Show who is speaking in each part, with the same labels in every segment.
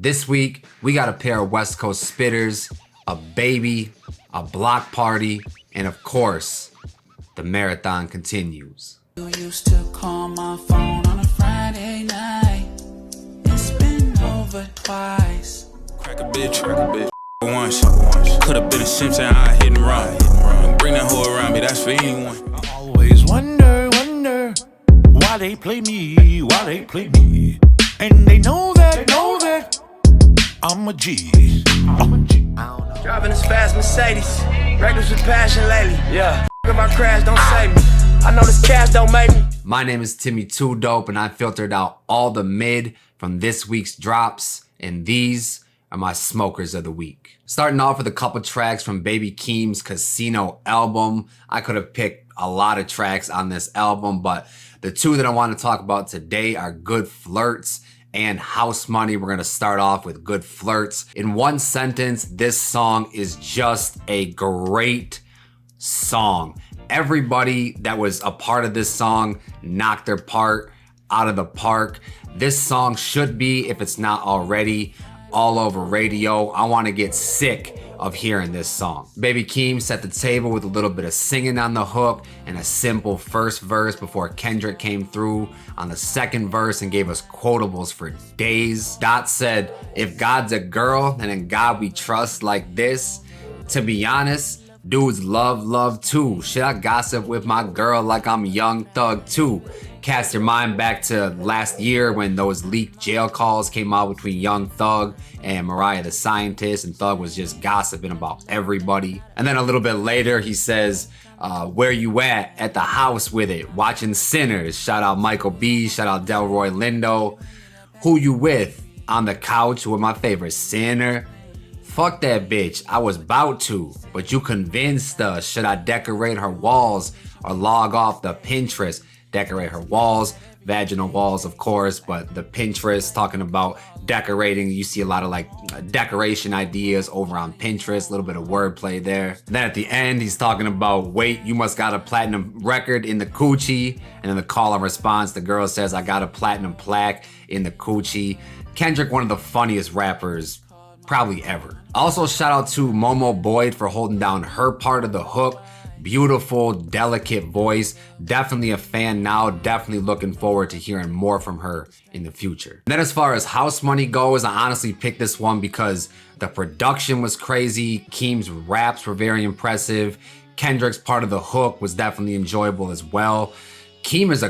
Speaker 1: This week, we got a pair of West Coast spitters, a baby, a block party, and of course, the marathon continues.
Speaker 2: You used to call my phone on a Friday night. It's been over twice.
Speaker 3: Crack a bitch once. Could've been a Simpson, I hit and run. Bring that hoe around me, that's for anyone.
Speaker 4: I always wonder why they play me, And they know that I'm a G.
Speaker 5: Driving this fast Mercedes, reckless with passion lately. Yeah, if I crash, don't save me. I know this cash don't make me.
Speaker 1: My name is Timmy Too Dope, and I filtered out all the mid from this week's drops, and these are my smokers of the week. Starting off with a couple tracks from Baby Keem's Casino album. I could have picked a lot of tracks on this album, but the two that I want to talk about today are Good Flirts and House Money. We're gonna start off with Good Flirts. In one sentence, this song is just a great song. Everybody that was a part of this song knocked their part out of the park. This song should be, if it's not already, all over radio. I want to get sick of hearing this song. Baby Keem set the table with a little bit of singing on the hook and a simple first verse before Kendrick came through on the second verse and gave us quotables for days. Dot said, "If God's a girl, then in God we trust like this. To be honest, dudes love too. Should I gossip with my girl like I'm Young Thug too?" Cast your mind back to last year when those leaked jail calls came out between Young Thug and Mariah the Scientist, and Thug was just gossiping about everybody. And then a little bit later, he says, "Where you at the house with it, watching Sinners." Shout out Michael B, shout out Delroy Lindo. "Who you with? On the couch with my favorite sinner. Fuck that bitch, I was bout to, but you convinced us. Should I decorate her walls or log off the Pinterest?" Decorate her walls, vaginal walls, of course, but the Pinterest, talking about decorating. You see a lot of like decoration ideas over on Pinterest, a little bit of wordplay there. Then at the end, he's talking about, "Wait, you must got a platinum record in the coochie." And then the call and response, the girl says, "I got a platinum plaque in the coochie." Kendrick, one of the funniest rappers probably ever. Also, shout out to Momo Boyd for holding down her part of the hook. Beautiful, delicate voice. Definitely a fan now. Definitely looking forward to hearing more from her in the future. And then as far as House Money goes, I honestly picked this one because the production was crazy. Keem's raps were very impressive. Kendrick's part of the hook was definitely enjoyable as well. Keem is a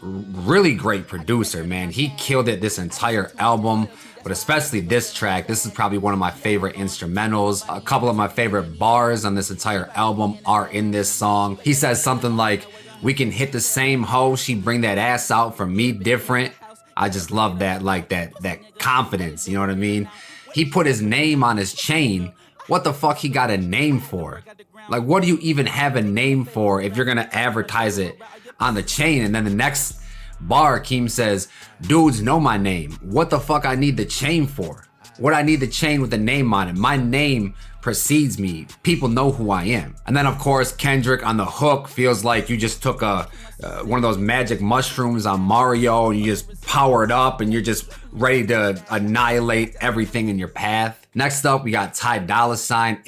Speaker 1: really great producer, man. He killed it this entire album, but especially this track. This is probably one of my favorite instrumentals. A couple of my favorite bars on this entire album are in this song. He says something like, "We can hit the same hoe, she bring that ass out for me different." I just love that, like that confidence, you know what I mean? He put his name on his chain. What the fuck he got a name for? Like, what do you even have a name for if you're gonna advertise it on the chain? And then the next bar, Keem says, "Dudes know my name. What the fuck I need the chain for? What I need the chain with the name on it? My name precedes me. People know who I am." And then of course, Kendrick on the hook feels like you just took one of those magic mushrooms on Mario and you just powered up and you're just ready to annihilate everything in your path. Next up, we got Dolla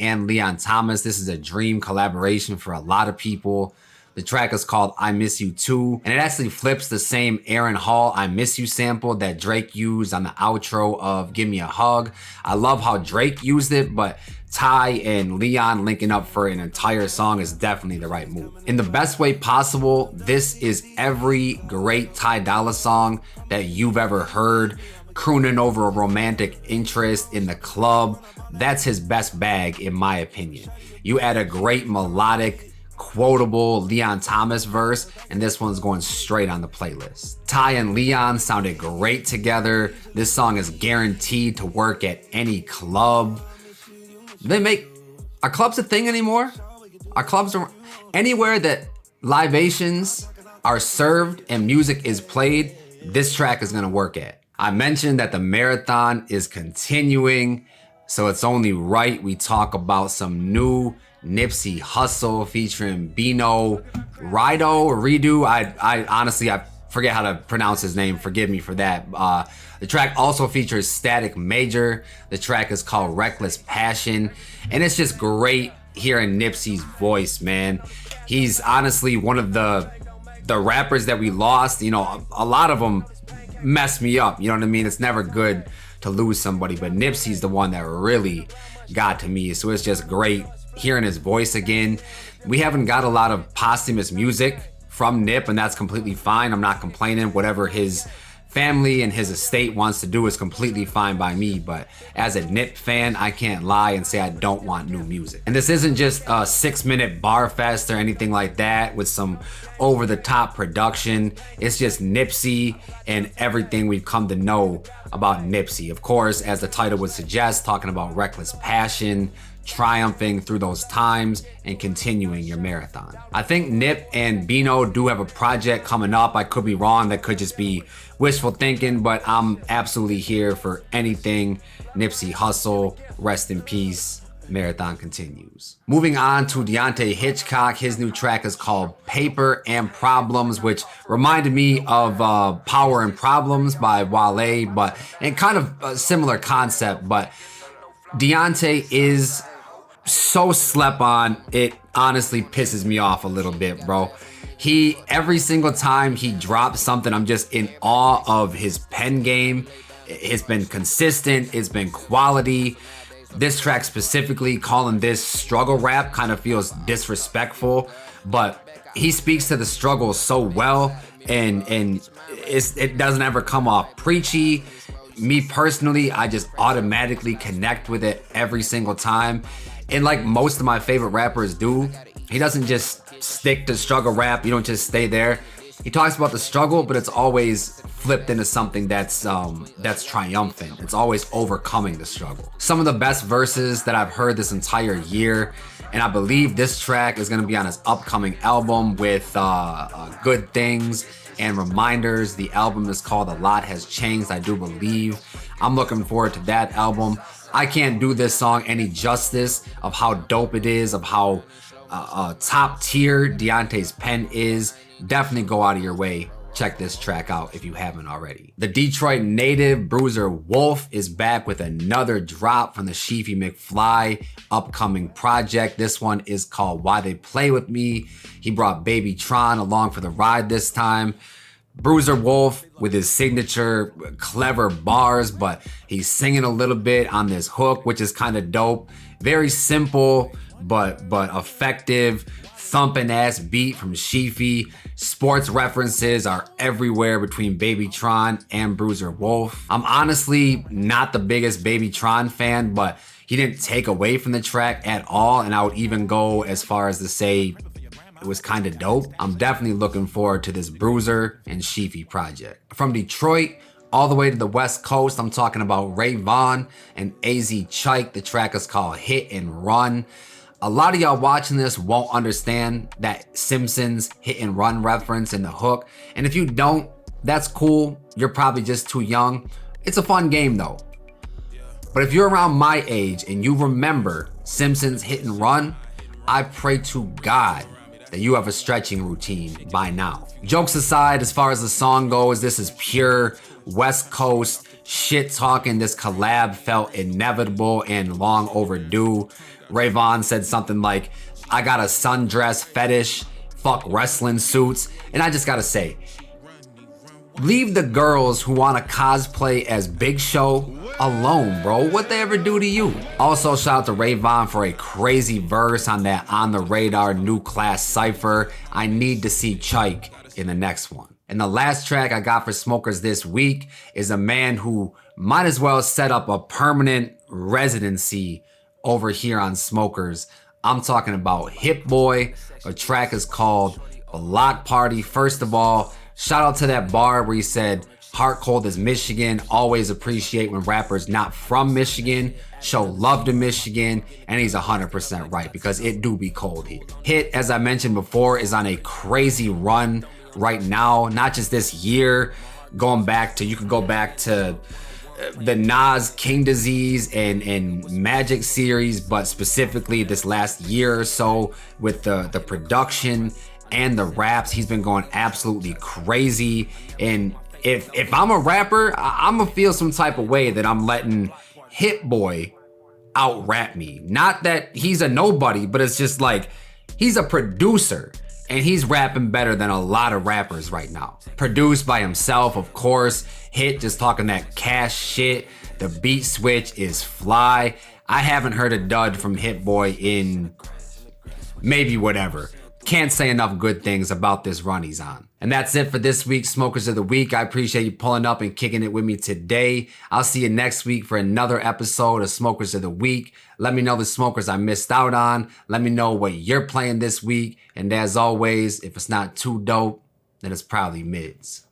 Speaker 1: and Leon Thomas. This is a dream collaboration for a lot of people. The track is called I Miss You Too, and it actually flips the same Aaron Hall I Miss You sample that Drake used on the outro of Give Me a Hug. I love how Drake used it, but Ty and Leon linking up for an entire song is definitely the right move. In the best way possible, this is every great Ty Dolla song that you've ever heard. Crooning over a romantic interest in the club, that's his best bag in my opinion. You add a great melodic, quotable Leon Thomas verse, and this one's going straight on the playlist. Ty and Leon sounded great together. This song is guaranteed to work at any club. Are clubs a thing anymore? Are clubs anywhere that libations are served and music is played? This track is gonna work at. I mentioned that the marathon is continuing, so it's only right we talk about some new Nipsey Hussle featuring Bino, Rideaux or Rideaux. I honestly forget how to pronounce his name. Forgive me for that. The track also features Static Major. The track is called Reckless Passion. And it's just great hearing Nipsey's voice, man. He's honestly one of the rappers that we lost. You know, a lot of them messed me up. You know what I mean? It's never good to lose somebody, but Nipsey's the one that really got to me. So it's just great hearing his voice again. We haven't got a lot of posthumous music from Nip, and that's completely fine. I'm not complaining. Whatever his family and his estate wants to do is completely fine by me, but as a Nip fan, I can't lie and say I don't want new music. And this isn't just a 6-minute bar fest or anything like that with some over-the-top production. It's just Nipsey and everything we've come to know about Nipsey. Of course, as the title would suggest, talking about reckless passion, triumphing through those times, and continuing your marathon. I think Nip and Bino do have a project coming up. I could be wrong. That could just be wishful thinking, but I'm absolutely here for anything Nipsey Hussle. Rest in peace. Marathon continues. Moving on to Deante Hitchcock. His new track is called Paper and Problems, which reminded me of Power and Problems by Wale, but and kind of a similar concept. But Deante is so slept on, it honestly pisses me off a little bit, bro. Every single time he drops something, I'm just in awe of his pen game. It's been consistent, it's been quality. This track specifically, calling this struggle rap kind of feels disrespectful, but he speaks to the struggle so well, and it doesn't ever come off preachy. Me personally, I just automatically connect with it every single time. And like most of my favorite rappers do, he doesn't just stick to struggle rap. You don't just stay there. He talks about the struggle, but it's always flipped into something that's triumphant. It's always overcoming the struggle. Some of the best verses that I've heard this entire year, and I believe this track is gonna be on his upcoming album with Good Things and Reminders. The album is called A Lot Has Changed, I do believe. I'm looking forward to that album. I can't do this song any justice of how dope it is, of how top tier Deante's pen is. Definitely go out of your way. Check this track out if you haven't already. The Detroit native Bruiser Wolf is back with another drop from the Sheefy McFly upcoming project. This one is called Why They Play With Me. He brought Babytron along for the ride this time. Bruiser Wolf with his signature clever bars, but he's singing a little bit on this hook, which is kind of dope. Very simple, but effective, thumping ass beat from Sheefy. Sports references are everywhere between Babytron and Bruiser Wolf. I'm honestly not the biggest Babytron fan, but he didn't take away from the track at all, and I would even go as far as to say it was kind of dope. I'm definitely looking forward to this Bruiser and Sheefy project. From Detroit all the way to the West Coast, I'm talking about Vaughn and Azchike. The track is called Hit and Run. A lot of y'all watching this won't understand that Simpsons Hit and Run reference in the hook. And if you don't, that's cool. You're probably just too young. It's a fun game though. But if you're around my age and you remember Simpsons Hit and Run, I pray to God that you have a stretching routine by now. Jokes aside, as far as the song goes, this is pure West Coast shit talking. This collab felt inevitable and long overdue. Vaughn said something like, I got a sundress fetish, fuck wrestling suits. And I just gotta say, leave the girls who wanna cosplay as Big Show alone, bro. What they ever do to you? Also, shout out to Vaughn for a crazy verse on that On The Radar New Class Cypher. I need to see Chike in the next one. And the last track I got for smokers this week is a man who might as well set up a permanent residency over here on Smokers. I'm talking about Hit Boy. The track is called Block Party. First of all, shout out to that bar where he said, heart cold as Michigan. Always appreciate when rappers not from Michigan show love to Michigan. And he's 100% right, because it do be cold here. Hit, as I mentioned before, is on a crazy run right now. Not just this year, going back to, you can go back to the Nas King Disease and Magic series, but specifically this last year or so with the production and the raps. He's been going absolutely crazy. And if I'm a rapper, I'm gonna feel some type of way that I'm letting Hit Boy out rap me. Not that he's a nobody, but it's just like he's a producer and he's rapping better than a lot of rappers right now. Produced by himself, of course. Hit just talking that cash shit. The beat switch is fly. I haven't heard a dud from Hit Boy in maybe whatever. Can't say enough good things about this run he's on. And that's it for this week's Smokers of the Week. I appreciate you pulling up and kicking it with me today. I'll see you next week for another episode of Smokers of the Week. Let me know the smokers I missed out on. Let me know what you're playing this week. And as always, if it's not too dope, then it's probably mids.